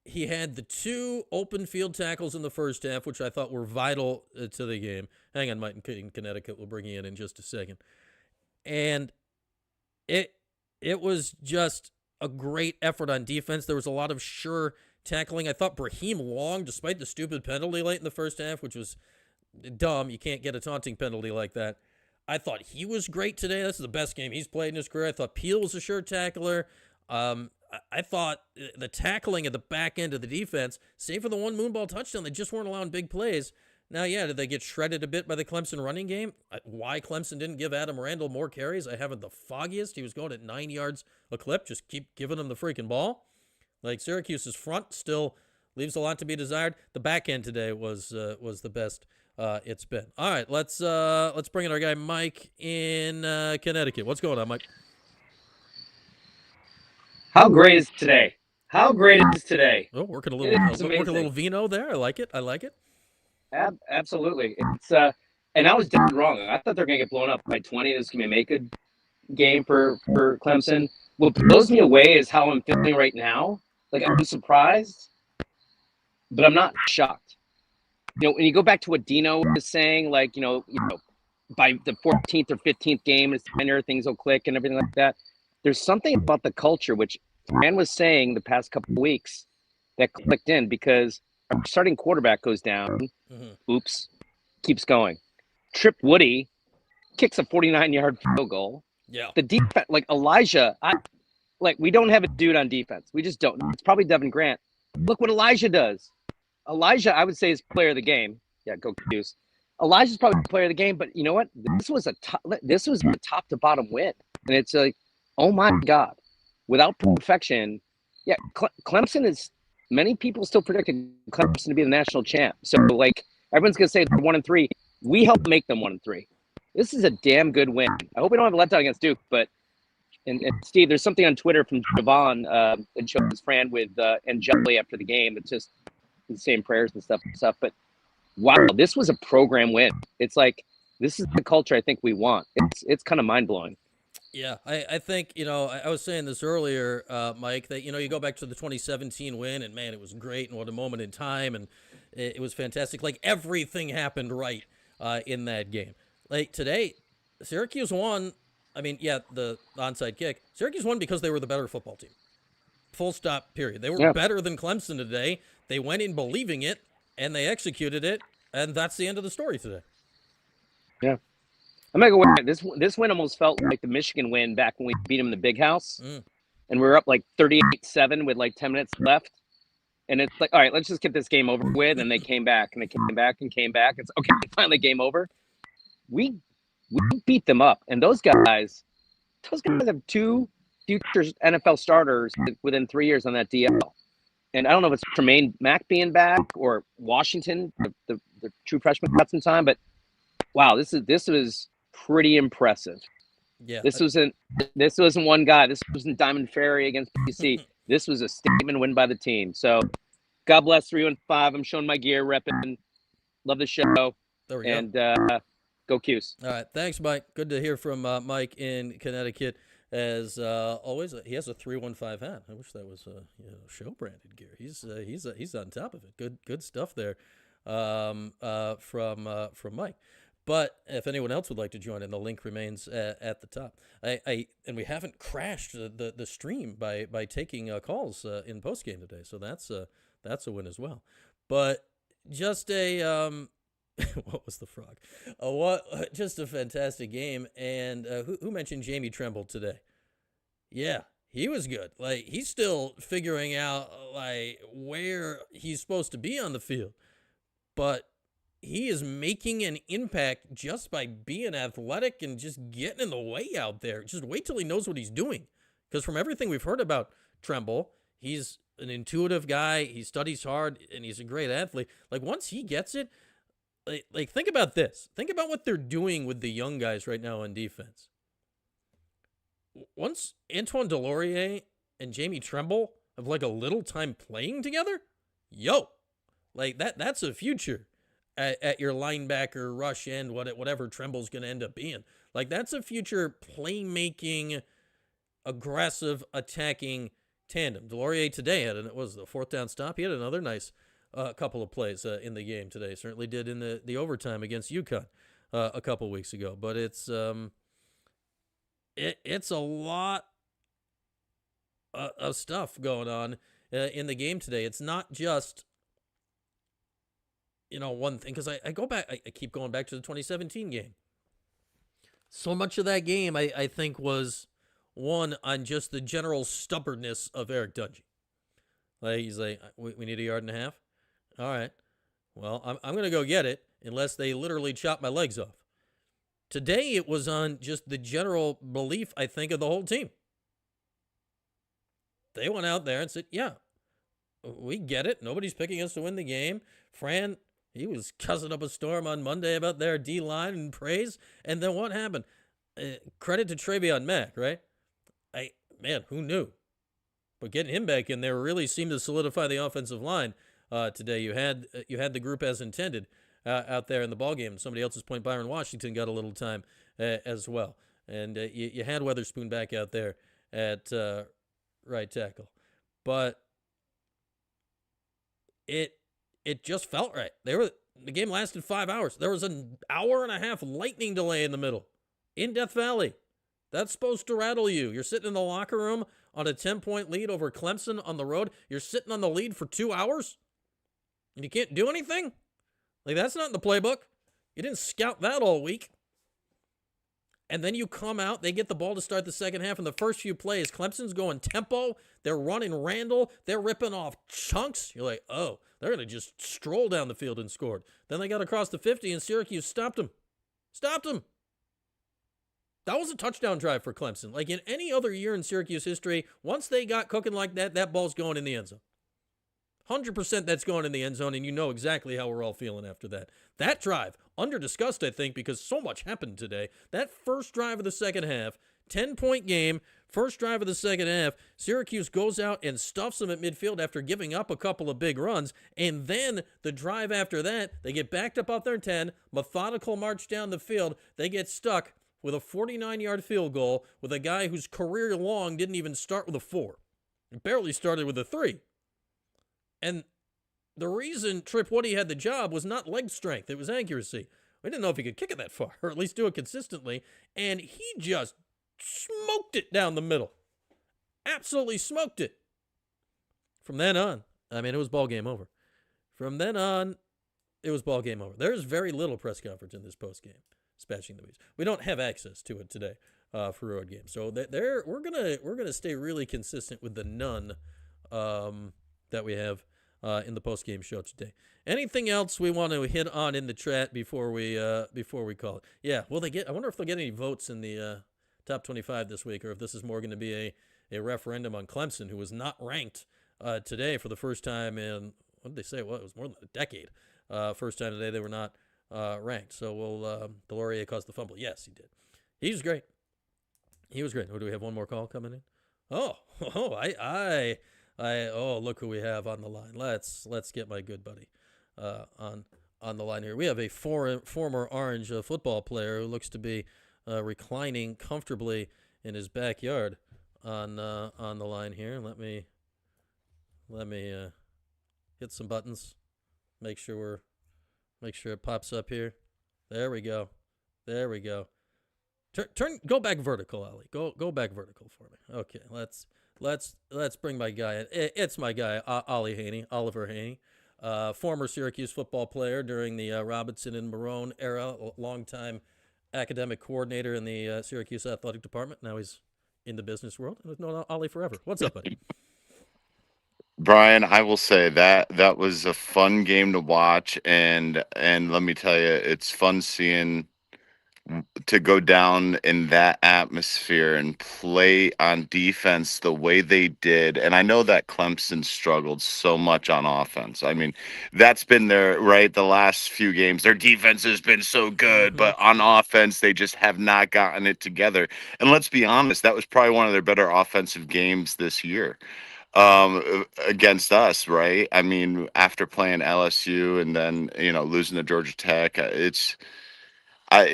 he had the 2 open field tackles in the first half, which I thought were vital to the game. Hang on, Mike in Connecticut. We'll bring you in just a second. And it was just a great effort on defense. There was a lot of sure tackling. I thought Brahim Long, despite the stupid penalty late in the first half, which was dumb, you can't get a taunting penalty like that. I thought he was great today. This is the best game he's played in his career. I thought Peel was a sure tackler. I thought the tackling at the back end of the defense, save for the 1 moonball touchdown, they just weren't allowing big plays. Now, yeah, did they get shredded a bit by the Clemson running game? Why Clemson didn't give Adam Randall more carries, I haven't the foggiest. He was going at 9 yards a clip. Just keep giving him the freaking ball. Like, Syracuse's front still leaves a lot to be desired. The back end today was the best it's been. All right, let's bring in our guy Mike in Connecticut. What's going on, Mike? How great is today? How great is today? Oh, working a little vino there. I like it. Absolutely. It's and I was dead wrong. I thought they're gonna get blown up by 20. This is gonna make a game for Clemson. What blows me away is how I'm feeling right now. Like, I'm surprised, but I'm not shocked. When you go back to what Dino was saying, like, by the 14th or 15th game, it's tenure, things will click and everything like that. There's something about the culture, which Fran was saying the past couple of weeks, that clicked in because our starting quarterback goes down. Oops, keeps going. Trip Woody kicks a 49-yard field goal. Yeah. The defense, like Elijah, we don't have a dude on defense. We just don't. It's probably Devin Grant. Look what Elijah does. Elijah, I would say, is player of the game. Yeah, go Cuse. Elijah's probably player of the game, but you know what? This was a top to bottom win, and it's like, oh my God, without perfection, yeah, Clemson is. Many people still predicted Clemson to be the national champ. So like everyone's gonna say they're 1-3. We helped make them 1-3. This is a damn good win. I hope we don't have a letdown against Duke, but and Steve, there's something on Twitter from Javon that shows Fran with Angeli after the game. It's just the same prayers and stuff. But wow, this was a program win. It's like this is the culture I think we want. It's kind of mind blowing. Yeah, I think, I was saying this earlier, Mike, that, you go back to the 2017 win, and, man, it was great, and what a moment in time, and it was fantastic. Like, everything happened right in that game. Like, today, Syracuse won. I mean, yeah, the onside kick. Syracuse won because they were the better football team. Full stop, period. They were better than Clemson today. They went in believing it, and they executed it, and that's the end of the story today. Yeah. I'm going to go with this win almost felt like the Michigan win back when we beat them in the Big House. And we were up like 38-7 with like 10 minutes left. And it's like, all right, let's just get this game over with. And they came back and they came back and came back. It's okay, finally game over. We beat them up. And those guys have 2 future NFL starters within 3 years on that DL. And I don't know if it's Tremaine Mack being back or Washington, the true freshman got some time, but wow, this was pretty impressive. Yeah. This wasn't one guy. This wasn't Diamond Ferry against BC. This was a statement win by the team. So God bless 3-5. I'm showing my gear, repping. Love the show. There we go. And go Cuse. All right. Thanks, Mike. Good to hear from Mike in Connecticut. As always, he has a 315 hat. I wish that was show branded gear. He's on top of it. Good stuff there from Mike. But if anyone else would like to join in, the link remains at the top. And we haven't crashed the stream by taking calls in postgame today, so that's a win as well. But just a what was the frog? Just a fantastic game. And who mentioned Jamie Tremble today? Yeah, he was good. Like, he's still figuring out like where he's supposed to be on the field, but he is making an impact just by being athletic and just getting in the way out there. Just wait till he knows what he's doing. Because from everything we've heard about Tremble, he's an intuitive guy. He studies hard, and he's a great athlete. Like, once he gets it, like think about this. Think about what they're doing with the young guys right now on defense. Once Antoine Delorier and Jamie Tremble have, like, a little time playing together, like, that's a future. At your linebacker, rush end, whatever Tremble's going to end up being. Like, that's a future playmaking, aggressive, attacking tandem. Delorier today had, it was the 4th down stop. He had another nice couple of plays in the game today. Certainly did in the overtime against UConn a couple weeks ago. But it's a lot of stuff going on in the game today. It's not just one thing, because I go back, I keep going back to the 2017 game. So much of that game, I think, was one on just the general stubbornness of Eric Dungey. Like, he's like, we need 1.5 yards. All right. Well, I'm going to go get it unless they literally chop my legs off. Today, it was on just the general belief, I think, of the whole team. They went out there and said, yeah, we get it. Nobody's picking us to win the game. Fran, he was cussing up a storm on Monday about their D-line and praise. And then what happened? Credit to Travion Mack, right? Man, who knew? But getting him back in there really seemed to solidify the offensive line today. You had the group as intended out there in the ballgame. Somebody else's point, Byron Washington got a little time as well. And you had Weatherspoon back out there at right tackle. But it just felt right. The game lasted 5 hours. There was an hour and a half lightning delay in the middle in Death Valley. That's supposed to rattle you. You're sitting in the locker room on a 10-point lead over Clemson on the road. You're sitting on the lead for 2 hours, and you can't do anything? Like, that's not in the playbook. You didn't scout that all week. And then you come out, they get the ball to start the second half, and the first few plays, Clemson's going tempo, they're running Randall, they're ripping off chunks. You're like, oh, they're going to just stroll down the field and scored. Then they got across the 50, and Syracuse stopped them. Stopped them. That was a touchdown drive for Clemson. Like in any other year in Syracuse history, once they got cooking like that, that ball's going in the end zone. 100% that's going in the end zone, and you know exactly how we're all feeling after that. That drive, under-discussed, I think, because so much happened today. That first drive of the second half, 10-point game, first drive of the second half, Syracuse goes out and stuffs them at midfield after giving up a couple of big runs, and then the drive after that, they get backed up off their 10, methodical march down the field, they get stuck with a 49-yard field goal with a guy whose career long didn't even start with a 4. It barely started with a 3. And the reason Trip Woody had the job was not leg strength. It was accuracy. We didn't know if he could kick it that far, or at least do it consistently. And he just smoked it down the middle. Absolutely smoked it. From then on, I mean, it was ball game over. From then on, it was ball game over. There's very little press conference in this postgame, dispatching the bees. We don't have access to it today for road games. So we're gonna stay really consistent with the none that we have in the post-game show today. Anything else we want to hit on in the chat before we call it? Yeah, will they get? I wonder if they'll get any votes in the top 25 this week, or if this is more going to be a referendum on Clemson, who was not ranked today for the first time in, what did they say? Well, it was more than a decade. First time today they were not ranked. So will Delorier cause the fumble? Yes, he did. He was great. He was great. Oh, do we have one more call coming in? Oh, look who we have on the line. Let's get my good buddy on the line here. We have a former Orange football player who looks to be reclining comfortably in his backyard on the line here. Let me hit some buttons. Make sure it pops up here. There we go. Go back vertical, Ollie. Go back vertical for me. Okay, let's bring my guy in. It's my guy, Oliver Haney, former Syracuse football player during the Robinson and Marone era, longtime academic coordinator in the Syracuse athletic department. Now he's in the business world, and has known Ollie forever. What's up, buddy? Brian, I will say that was a fun game to watch, and let me tell you, it's fun seeing to go down in that atmosphere and play on defense the way they did. And I know that Clemson struggled so much on offense. I mean, that's been their, right, the last few games. Their defense has been so good, but on offense, they just have not gotten it together. And let's be honest, that was probably one of their better offensive games this year against us, right? I mean, after playing LSU and then, losing to Georgia Tech,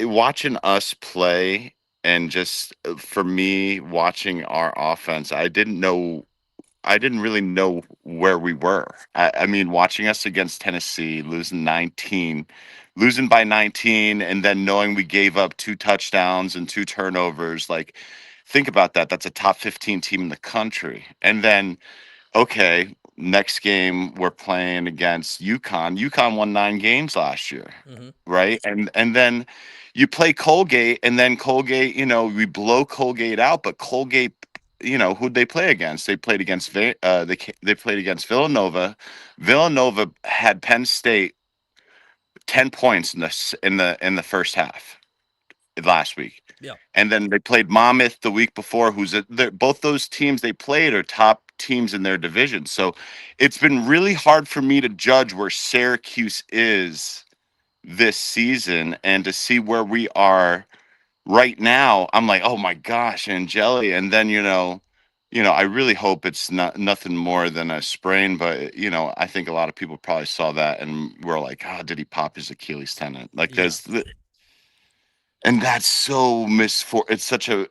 watching us play, and just for me watching our offense, I didn't really know where we were. I mean, watching us against Tennessee, losing by 19, and then knowing we gave up 2 touchdowns and 2 turnovers. Like, think about that. That's a top 15 team in the country. And then, okay, next game we're playing against UConn. UConn won 9 games last year, right? And then you play Colgate, and then Colgate, we blow Colgate out, but Colgate, who'd they play against? They played against they played against Villanova. Villanova had Penn State 10 points in the first half last week. Yeah. And then they played Monmouth the week before, both those teams they played are top teams in their division. So it's been really hard for me to judge where Syracuse is this season, and to see where we are right now. I'm like, oh my gosh, Angeli. And then, I really hope it's nothing more than a sprain, but I think a lot of people probably saw that and were like, oh, did he pop his Achilles tendon? Like, And that's so it's such a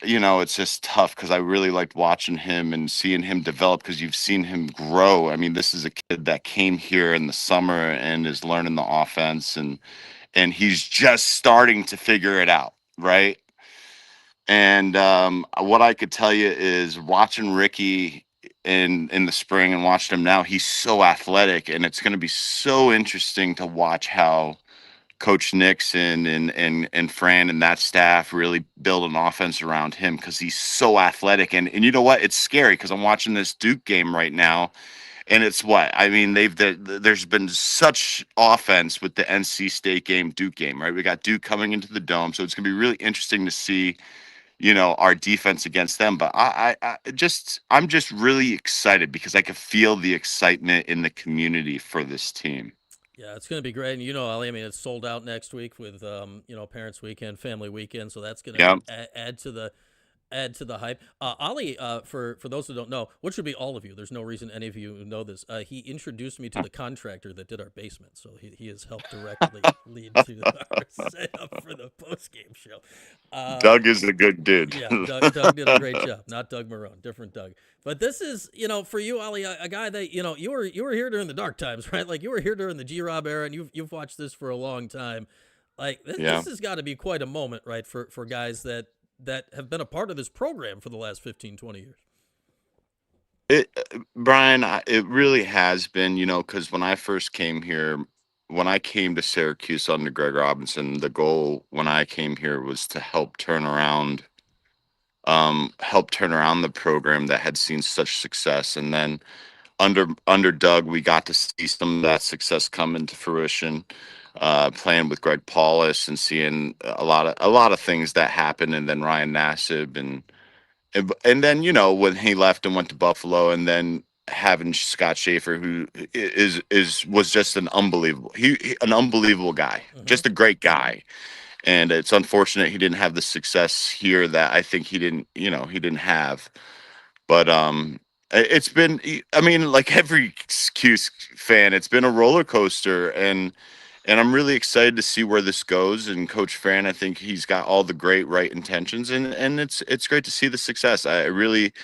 it's just tough because I really liked watching him and seeing him develop because you've seen him grow. I mean, this is a kid that came here in the summer and is learning the offense, and he's just starting to figure it out, right? And what I could tell you is watching Ricky in the spring and watching him now, he's so athletic, and it's going to be so interesting to watch how Coach Nixon and Fran and that staff really build an offense around him because he's so athletic. And you know what? It's scary because I'm watching this Duke game right now, and it's what I mean. There's been such offense with the NC State game, Duke game, right? We got Duke coming into the dome, so it's gonna be really interesting to see, our defense against them. But I'm just really excited because I could feel the excitement in the community for this team. Yeah, it's going to be great. And Ali, I mean, it's sold out next week with Parents Weekend, Family Weekend, so that's going Yeah. to add to the hype. Ali, for those who don't know, which should be all of you, there's no reason any of you know this. He introduced me to the contractor that did our basement, so he has helped directly lead to our setup for the post-game show. Doug is a good dude. Yeah, Doug did a great job. Not Doug Marone, different Doug. But this is, for you, Ali, a guy that you were here during the dark times, right? Like you were here during the G-Rob era, and you've watched this for a long time. Like Yeah. this has got to be quite a moment, right, for guys that have been a part of this program for the last 15, 20 years. Brian, it really has been, because when I first came here, when I came to Syracuse under Greg Robinson, the goal when I came here was to help turn around the program that had seen such success. And then under Doug, we got to see some of that success come into fruition. Playing with Greg Paulus and seeing a lot of things that happened, and then Ryan Nassib and then when he left and went to Buffalo, and then having Scott Schaefer, who was just an unbelievable an unbelievable guy, just a great guy. And it's unfortunate he didn't have the success here that I think he didn't have. But it's been, I mean, like every Cuse fan, it's been a roller coaster, and I'm really excited to see where this goes. And Coach Fran, I think he's got all the right intentions, and it's great to see the success. I really,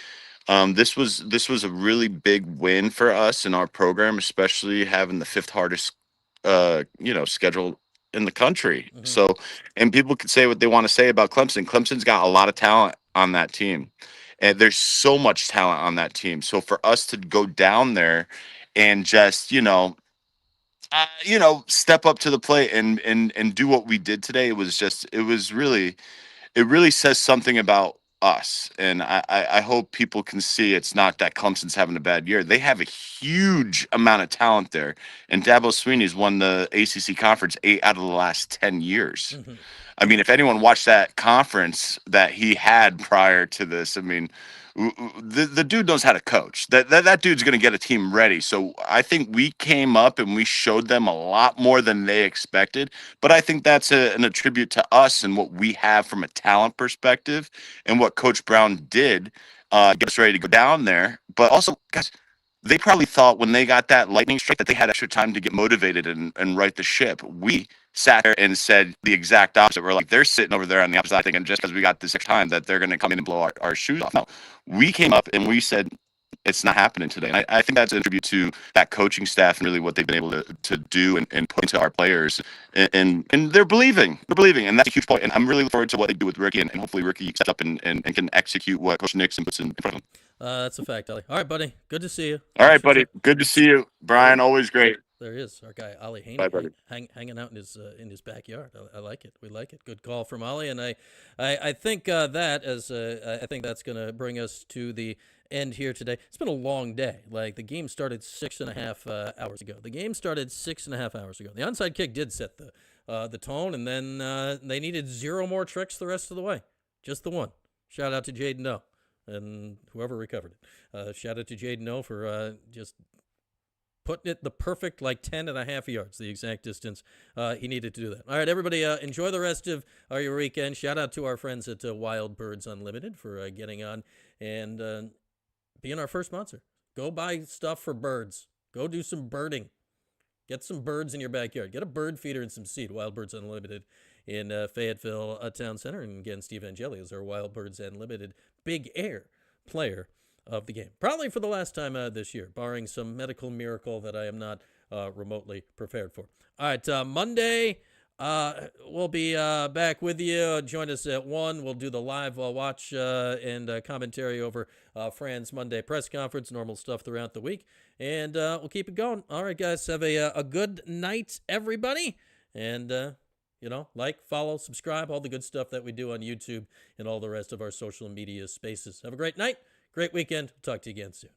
this was a really big win for us in our program, especially having the fifth hardest, schedule in the country. Mhm. So, and people could say what they want to say about Clemson. Clemson's got a lot of talent on that team, and there's so much talent on that team. So for us to go down there and just, step up to the plate and do what we did today, it really says something about us. And I hope people can see it's not that Clemson's having a bad year. They have a huge amount of talent there. And Dabo Swinney's won the ACC conference 8 out of the last 10 years. Mhm. I mean, if anyone watched that conference that he had prior to this, I mean, the dude knows how to coach. That dude's going to get a team ready. So I think we came up and we showed them a lot more than they expected. But I think that's an attribute to us and what we have from a talent perspective, and what Coach Brown did, get us ready to go down there. But also, guys, they probably thought when they got that lightning strike that they had extra time to get motivated and right the ship. We sat there and said the exact opposite. We're like, they're sitting over there on the opposite side thinking just because we got this extra time that they're going to come in and blow our shoes off. No, we came up and we said, it's not happening today. And I think that's a tribute to that coaching staff and really what they've been able to do and put into our players. And they're believing. They're believing. And that's a huge point. And I'm really looking forward to what they do with Ricky. And hopefully Ricky steps up and can execute what Coach Nixon puts in front of him. That's a fact, Ali. All right, buddy. Good to see you. All right, buddy. Good to see you. Brian, always great. There he is, our guy Ali Bye, buddy. hanging out in his backyard. I like it. We like it. Good call from Ali, and I think I think that's going to bring us to the end here today. It's been a long day. Like the game started 6.5 hours ago. The onside kick did set the tone, and then they needed 0 more tricks the rest of the way. Just the one. Shout out to Jaden Noe and whoever recovered it. Shout out to Jaden Noe for just putting it the perfect 10.5 yards, the exact distance he needed to do that. All right, everybody, enjoy the rest of your weekend. Shout out to our friends at Wild Birds Unlimited for getting on and being our first sponsor. Go buy stuff for birds. Go do some birding. Get some birds in your backyard. Get a bird feeder and some seed. Wild Birds Unlimited in Fayetteville Town Center. And again, Steve Angeli is our Wild Birds Unlimited Big Air player of the game. Probably for the last time this year, barring some medical miracle that I am not remotely prepared for. All right, Monday, we'll be back with you. Join us at 1. We'll do the live watch and commentary over Fran's Monday press conference, normal stuff throughout the week. And we'll keep it going. All right, guys, have a good night, everybody. And, like, follow, subscribe, all the good stuff that we do on YouTube and all the rest of our social media spaces. Have a great night, great weekend. Talk to you again soon.